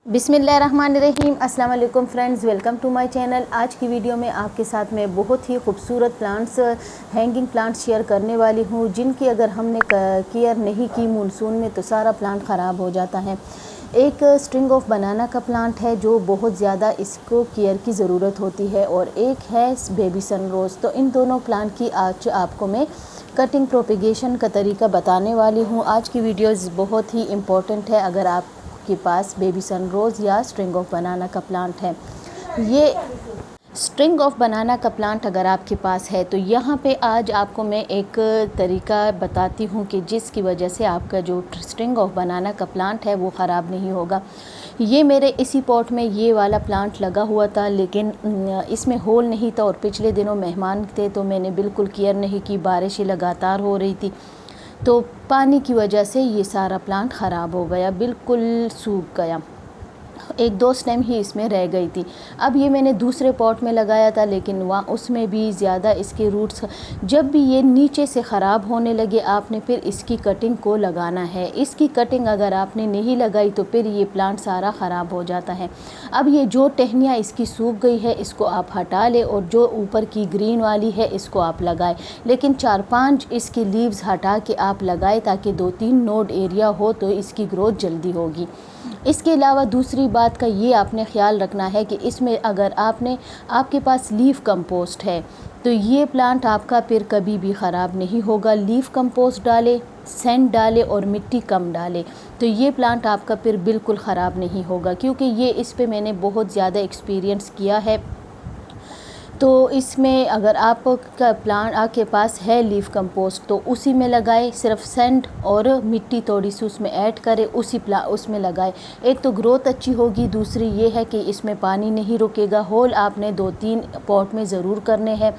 बिस्मिल्लाहिर्रहमानिर्रहीम। अस्सलाम वालेकुम friends, welcome to my channel. आज की वीडियो में आपके साथ मैं बहुत ही खूबसूरत प्लांट्स, हैंगिंग प्लांट्स शेयर करने वाली हूँ, जिनकी अगर हमने केयर नहीं की मानसून में तो सारा प्लांट ख़राब हो जाता है। एक स्ट्रिंग ऑफ बनाना का प्लांट है जो बहुत ज़्यादा इसको केयर की ज़रूरत होती है, और एक है बेबी सनरोज़। तो इन दोनों प्लांट की आज आपको मैं कटिंग प्रोपेगेशन का तरीका बताने वाली हूँ। आज की वीडियोज़ बहुत ही इम्पोर्टेंट है अगर आप के पास बेबी सनरोज़ या स्ट्रिंग ऑफ बनाना का प्लांट है। ये स्ट्रिंग ऑफ बनाना का प्लांट अगर आपके पास है तो यहाँ पे आज आपको मैं एक तरीका बताती हूँ कि जिसकी वजह से आपका जो स्ट्रिंग ऑफ बनाना का प्लांट है वो ख़राब नहीं होगा। ये मेरे इसी पॉट में ये वाला प्लांट लगा हुआ था, लेकिन इसमें होल नहीं था और पिछले दिनों मेहमान थे तो मैंने बिल्कुल केयर नहीं की। बारिशें लगातार हो रही थी तो पानी की वजह से ये सारा प्लांट ख़राब हो गया, बिल्कुल सूख गया। एक दो स्टेम ही इसमें रह गई थी। अब ये मैंने दूसरे पॉट में लगाया था, लेकिन वहाँ उसमें भी ज़्यादा इसके रूट्स, जब भी ये नीचे से ख़राब होने लगे आपने फिर इसकी कटिंग को लगाना है। इसकी कटिंग अगर आपने नहीं लगाई तो फिर ये प्लांट सारा ख़राब हो जाता है। अब ये जो टहनियाँ इसकी सूख गई है इसको आप हटा लें, और जो ऊपर की ग्रीन वाली है इसको आप लगाएं, लेकिन 4-5 इसकी लीव्स हटा के आप लगाएं ताकि 2-3 नोड एरिया हो तो इसकी ग्रोथ जल्दी होगी। इसके अलावा दूसरी बात का ये आपने ख़्याल रखना है कि इसमें अगर आपके पास लीफ कंपोस्ट है तो ये प्लांट आपका फिर कभी भी ख़राब नहीं होगा। लीफ कंपोस्ट डालें, सैंड डालें और मिट्टी कम डालें तो ये प्लांट आपका फिर बिल्कुल ख़राब नहीं होगा, क्योंकि ये इस पे मैंने बहुत ज़्यादा एक्सपीरियंस किया है। तो इसमें अगर आपका प्लांट आपके पास है लीफ कंपोस्ट तो उसी में लगाएं, सिर्फ सैंड और मिट्टी थोड़ी सी उसमें ऐड करें, उसमें लगाएं। एक तो ग्रोथ अच्छी होगी, दूसरी ये है कि इसमें पानी नहीं रुकेगा। होल आपने 2-3 पॉट में ज़रूर करने हैं,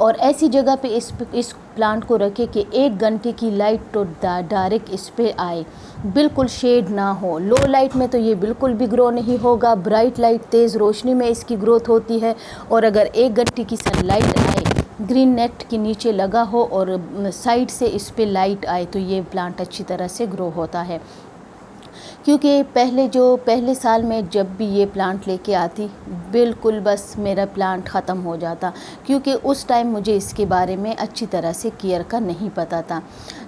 और ऐसी जगह पे इस प्लांट को रखें कि 1 घंटे की लाइट तो डायरेक्ट इस पे आए, बिल्कुल शेड ना हो। लो लाइट में तो ये बिल्कुल भी ग्रो नहीं होगा। ब्राइट लाइट, तेज़ रोशनी में इसकी ग्रोथ होती है, और अगर 1 घंटे की सनलाइट आए, ग्रीन नेट के नीचे लगा हो और साइड से इस पे लाइट आए तो ये प्लांट अच्छी तरह से ग्रो होता है। क्योंकि पहले साल में जब भी ये प्लांट लेके आती बिल्कुल बस मेरा प्लांट ख़त्म हो जाता, क्योंकि उस टाइम मुझे इसके बारे में अच्छी तरह से केयर का नहीं पता था।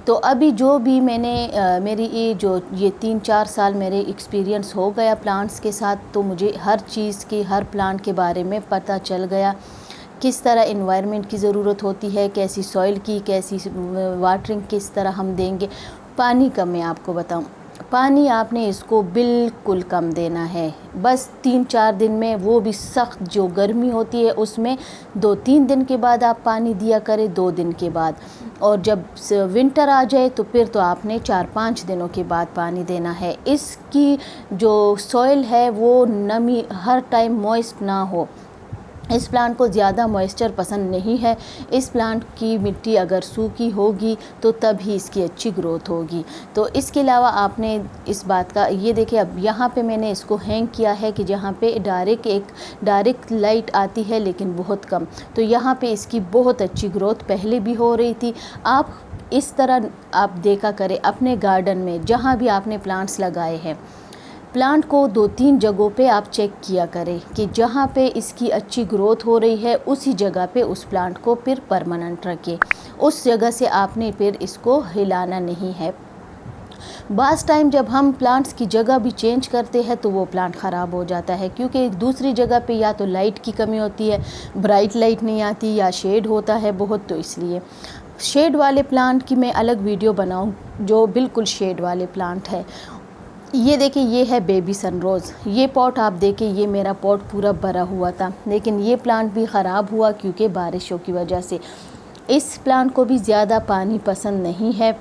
तो अभी जो भी मेरी ये 3-4 साल मेरे एक्सपीरियंस हो गया प्लांट्स के साथ, तो मुझे हर चीज़ की, हर प्लांट के बारे में पता चल गया। किस तरह एनवायरनमेंट की ज़रूरत होती है, कैसी सॉइल की, कैसी वाटरिंग किस तरह हम देंगे। पानी का मैं आपको बताऊं, पानी आपने इसको बिल्कुल कम देना है, बस 3-4 दिन में, वो भी सख्त जो गर्मी होती है उसमें 2-3 दिन के बाद आप पानी दिया करें, 2 दिन के बाद। और जब विंटर आ जाए तो फिर तो आपने 4-5 दिनों के बाद पानी देना है। इसकी जो सॉइल है वो नमी हर टाइम मॉइस्ट ना हो। इस प्लांट को ज़्यादा मॉइस्चर पसंद नहीं है। इस प्लांट की मिट्टी अगर सूखी होगी तो तभी इसकी अच्छी ग्रोथ होगी। तो इसके अलावा आपने इस बात का ये देखिए, अब यहाँ पे मैंने इसको हैंग किया है कि जहाँ पे डायरेक्ट लाइट आती है लेकिन बहुत कम, तो यहाँ पे इसकी बहुत अच्छी ग्रोथ पहले भी हो रही थी। आप इस तरह आप देखा करें अपने गार्डन में, जहाँ भी आपने प्लांट्स लगाए हैं, प्लांट को 2-3 जगहों पे आप चेक किया करें कि जहाँ पे इसकी अच्छी ग्रोथ हो रही है उसी जगह पे उस प्लांट को फिर परमानेंट रखें। उस जगह से आपने फिर इसको हिलाना नहीं है। बाज़ टाइम जब हम प्लांट्स की जगह भी चेंज करते हैं तो वो प्लांट ख़राब हो जाता है, क्योंकि दूसरी जगह पे या तो लाइट की कमी होती है, ब्राइट लाइट नहीं आती, या शेड होता है बहुत। तो इसलिए शेड वाले प्लांट की मैं अलग वीडियो बनाऊँ, जो बिल्कुल शेड वाले प्लांट है। ये देखिए, ये है बेबी सनरोज़। ये पॉट आप देखें, ये मेरा पॉट पूरा भरा हुआ था, लेकिन ये प्लांट भी ख़राब हुआ क्योंकि बारिशों की वजह से। इस प्लांट को भी ज़्यादा पानी पसंद नहीं है,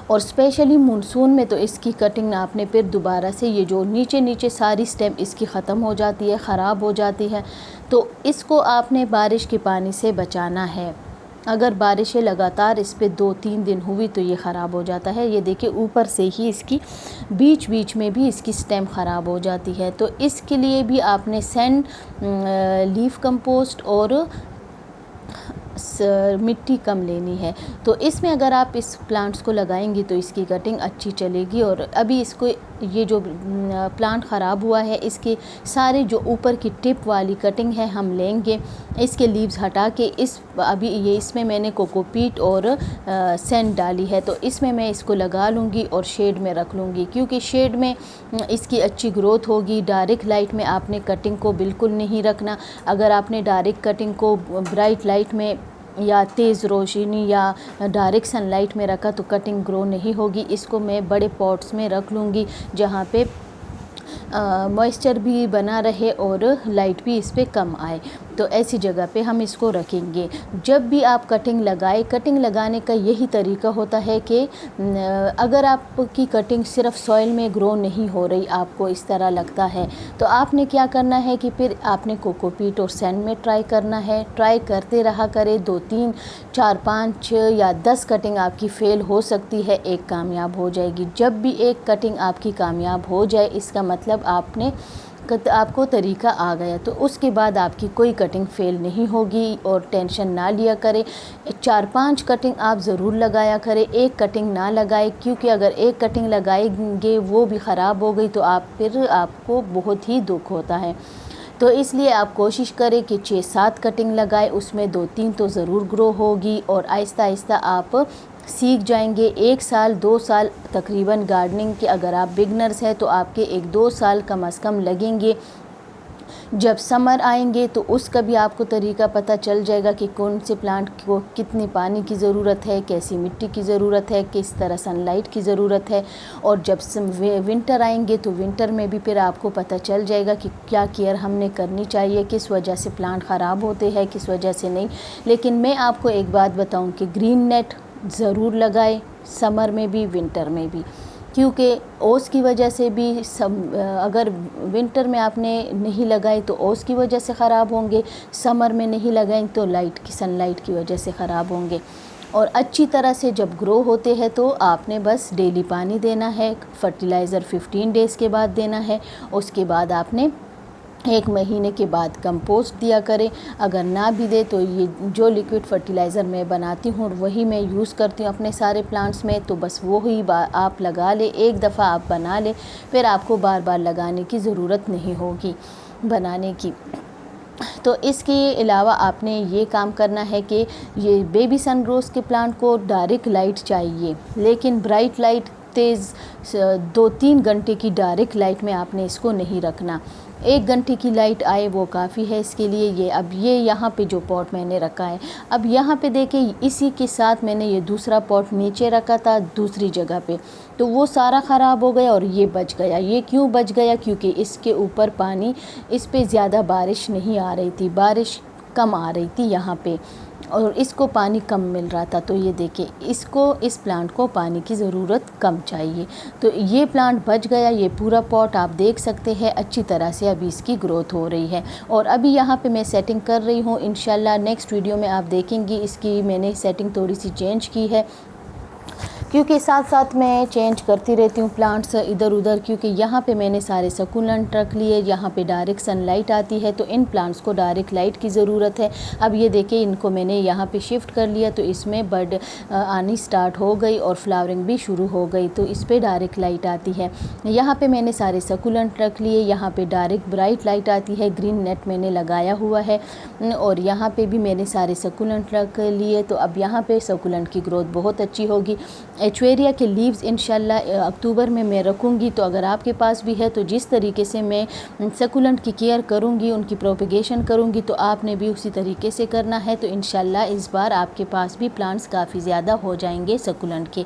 और स्पेशली मानसून में तो इसकी कटिंग आपने फिर दोबारा से, ये जो नीचे सारी स्टेम इसकी ख़त्म हो जाती है, ख़राब हो जाती है। तो इसको आपने बारिश के पानी से बचाना है। अगर बारिशें लगातार इस पे 2-3 दिन हुई तो ये ख़राब हो जाता है। ये देखिए, ऊपर से ही इसकी बीच में भी इसकी स्टेम ख़राब हो जाती है। तो इसके लिए भी आपने सैंड, लीफ कंपोस्ट और मिट्टी कम लेनी है। तो इसमें अगर आप इस प्लांट्स को लगाएंगी तो इसकी कटिंग अच्छी चलेगी। और अभी इसको ये जो प्लांट ख़राब हुआ है इसके सारे जो ऊपर की टिप वाली कटिंग है हम लेंगे, इसके लीव्स हटा के अभी ये इसमें मैंने कोकोपीट और सैंड डाली है, तो इसमें मैं इसको लगा लूँगी और शेड में रख लूँगी, क्योंकि शेड में इसकी अच्छी ग्रोथ होगी। डायरेक्ट लाइट में आपने कटिंग को बिल्कुल नहीं रखना। अगर आपने डायरेक्ट कटिंग को ब्राइट लाइट में या तेज़ रोशनी या डायरेक्ट सनलाइट में रखा तो कटिंग ग्रो नहीं होगी। इसको मैं बड़े पॉट्स में रख लूँगी जहाँ पे मॉइस्चर भी बना रहे और लाइट भी इस पे कम आए, तो ऐसी जगह पे हम इसको रखेंगे। जब भी आप कटिंग लगाए, कटिंग लगाने का यही तरीका होता है कि अगर आपकी कटिंग सिर्फ सॉइल में ग्रो नहीं हो रही, आपको इस तरह लगता है, तो आपने क्या करना है कि फिर आपने कोकोपीट और सैंड में ट्राई करना है। ट्राई करते रहा करें, 2 3 4 5 या 10 कटिंग आपकी फ़ेल हो सकती है, एक कामयाब हो जाएगी। जब भी एक कटिंग आपकी कामयाब हो जाए इसका मतलब आपको तरीका आ गया, तो उसके बाद आपकी कोई कटिंग फ़ेल नहीं होगी। और टेंशन ना लिया करें, 4-5 कटिंग आप ज़रूर लगाया करें, एक कटिंग ना लगाए, क्योंकि अगर एक कटिंग लगाएंगे वो भी ख़राब हो गई तो आपको बहुत ही दुख होता है। तो इसलिए आप कोशिश करें कि 6-7 कटिंग लगाए, उसमें 2-3 तो ज़रूर ग्रो होगी और आहिस्ता आहिस्ता आप सीख जाएंगे। 1 साल 2 साल तकरीबन गार्डनिंग के, अगर आप बिगनर्स हैं तो आपके 1-2 साल कम से कम लगेंगे। जब समर आएंगे तो उसका भी आपको तरीका पता चल जाएगा कि कौन से प्लांट को कितनी पानी की ज़रूरत है, कैसी मिट्टी की ज़रूरत है, किस तरह सनलाइट की ज़रूरत है। और जब विंटर आएंगे तो विंटर में भी फिर आपको पता चल जाएगा कि क्या केयर हमने करनी चाहिए, किस वजह से प्लांट ख़राब होते हैं, किस वजह से नहीं। लेकिन मैं आपको एक बात बताऊं कि ग्रीन नेट ज़रूर लगाए, समर में भी विंटर में भी, क्योंकि ओस की वजह से भी अगर विंटर में आपने नहीं लगाए तो ओस की वजह से ख़राब होंगे, समर में नहीं लगाएं तो सनलाइट की वजह से ख़राब होंगे। और अच्छी तरह से जब ग्रो होते हैं तो आपने बस डेली पानी देना है, फर्टिलाइज़र 15 डेज़ के बाद देना है, उसके बाद आपने 1 महीने के बाद कंपोस्ट दिया करें। अगर ना भी दे तो ये जो लिक्विड फर्टिलाइज़र मैं बनाती हूँ वही मैं यूज़ करती हूँ अपने सारे प्लांट्स में, तो बस वो ही आप लगा ले, एक दफ़ा आप बना ले, फिर आपको बार बार लगाने की ज़रूरत नहीं होगी बनाने की। तो इसके अलावा आपने ये काम करना है कि ये बेबी सनरोज़ के प्लांट को डायरेक्ट लाइट चाहिए, लेकिन ब्राइट लाइट तेज़ 2-3 घंटे की डायरेक्ट लाइट में आपने इसको नहीं रखना। 1 घंटे की लाइट आए वो काफ़ी है इसके लिए। अब ये यहाँ पे जो पॉट मैंने रखा है, अब यहाँ पे देखें, इसी के साथ मैंने ये दूसरा पॉट नीचे रखा था दूसरी जगह पे, तो वो सारा ख़राब हो गया और ये बच गया। ये क्यों बच गया? क्योंकि इसके ऊपर पानी, इस पे ज़्यादा बारिश नहीं आ रही थी, बारिश कम आ रही थी यहाँ पे, और इसको पानी कम मिल रहा था। तो ये देखिए, इस प्लांट को पानी की ज़रूरत कम चाहिए, तो ये प्लांट बच गया। ये पूरा पॉट आप देख सकते हैं अच्छी तरह से अभी इसकी ग्रोथ हो रही है। और अभी यहाँ पे मैं सेटिंग कर रही हूँ, इंशाल्लाह नेक्स्ट वीडियो में आप देखेंगी इसकी मैंने सेटिंग थोड़ी सी चेंज की है, क्योंकि साथ साथ मैं चेंज करती रहती हूँ प्लांट्स इधर उधर, क्योंकि यहाँ पे मैंने सारे सकुलेंट रख लिए, यहाँ पे डायरेक्ट सनलाइट आती है तो इन प्लांट्स को डायरेक्ट लाइट की ज़रूरत है। अब ये देखिए, इनको मैंने यहाँ पे शिफ्ट कर लिया तो इसमें बड आनी स्टार्ट हो गई और फ्लावरिंग भी शुरू हो गई, तो इस पर डायरेक्ट लाइट आती है। यहाँ पर मैंने सारे सकुलेंट रख लिए, यहाँ पर डायरेक्ट ब्राइट लाइट आती है, ग्रीन नेट मैंने लगाया हुआ है, और यहाँ पर भी मैंने सारे सकुलेंट रख लिए। तो अब यहाँ पर सकुलेंट की ग्रोथ बहुत अच्छी होगी। एचवेरिया के लीव्स इंशाल्लाह अक्टूबर में मैं रखूँगी, तो अगर आपके पास भी है तो जिस तरीके से मैं सकुलेंट की केयर करूँगी, उनकी प्रोपेगेशन करूँगी, तो आपने भी उसी तरीके से करना है। तो इंशाल्लाह इस बार आपके पास भी प्लांट्स काफ़ी ज़्यादा हो जाएंगे सकुलेंट के।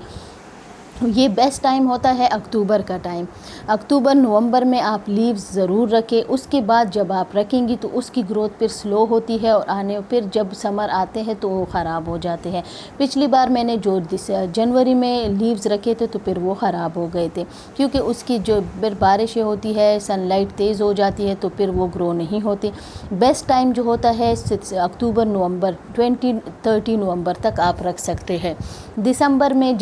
ये बेस्ट टाइम होता है अक्टूबर का टाइम। अक्टूबर नवंबर में आप लीव्स ज़रूर रखें, उसके बाद जब आप रखेंगी तो उसकी ग्रोथ फिर स्लो होती है और फिर जब समर आते हैं तो वो ख़राब हो जाते हैं। पिछली बार मैंने जो जनवरी में लीव्स रखे थे तो फिर वो ख़राब हो गए थे, क्योंकि उसकी जो फिर बारिशें होती है, सनलाइट तेज़ हो जाती है तो फिर वो ग्रो नहीं होती। बेस्ट टाइम जो होता है अक्टूबर नवंबर, 20-30 नवंबर तक आप रख सकते हैं। दिसंबर में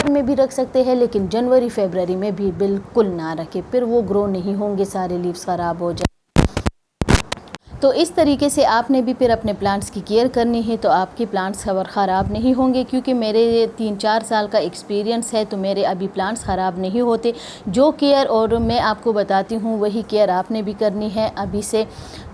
में भी रख सकते हैं, लेकिन जनवरी फरवरी में भी बिल्कुल ना रखें, फिर वो ग्रो नहीं होंगे, सारे लीव्स ख़राब हो जाए। तो इस तरीके से आपने भी फिर अपने प्लांट्स की केयर करनी है, तो आपके प्लांट्स ख़राब नहीं होंगे। क्योंकि मेरे 3-4 साल का एक्सपीरियंस है, तो मेरे अभी प्लांट्स ख़राब नहीं होते। जो केयर और मैं आपको बताती हूँ वही केयर आपने भी करनी है अभी से।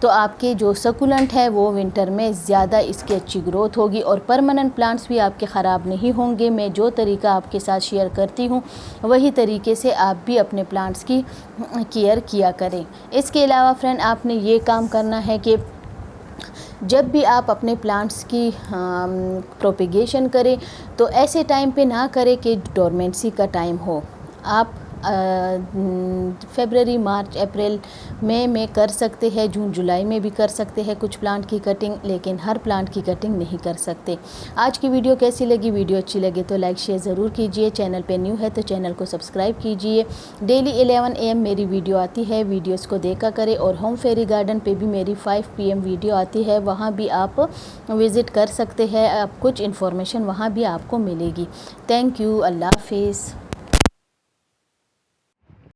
तो आपके जो सकुलेंट है वो विंटर में ज़्यादा इसकी अच्छी ग्रोथ होगी और परमानेंट प्लांट्स भी आपके ख़राब नहीं होंगे। मैं जो तरीका आपके साथ शेयर करती हूँ वही तरीके से आप भी अपने प्लांट्स की केयर किया करें। इसके अलावा फ्रेंड, आपने ये काम करना है कि जब भी आप अपने प्लांट्स की प्रोपेगेशन करें तो ऐसे टाइम पे ना करें कि डोरमेंसी का टाइम हो। आप फरवरी, मार्च, अप्रैल, मई में कर सकते हैं, जून जुलाई में भी कर सकते हैं कुछ प्लांट की कटिंग, लेकिन हर प्लांट की कटिंग नहीं कर सकते। आज की वीडियो कैसी लगी? वीडियो अच्छी लगे तो लाइक शेयर ज़रूर कीजिए। चैनल पे न्यू है तो चैनल को सब्सक्राइब कीजिए। डेली 11 AM मेरी वीडियो आती है, वीडियोस को देखा करें। और होम फेरी गार्डन पे भी मेरी 5 PM वीडियो आती है, वहाँ भी आप विज़िट कर सकते हैं। आप कुछ इन्फॉर्मेशन वहाँ भी आपको मिलेगी। Thank you. अल्लाह हाफिज़।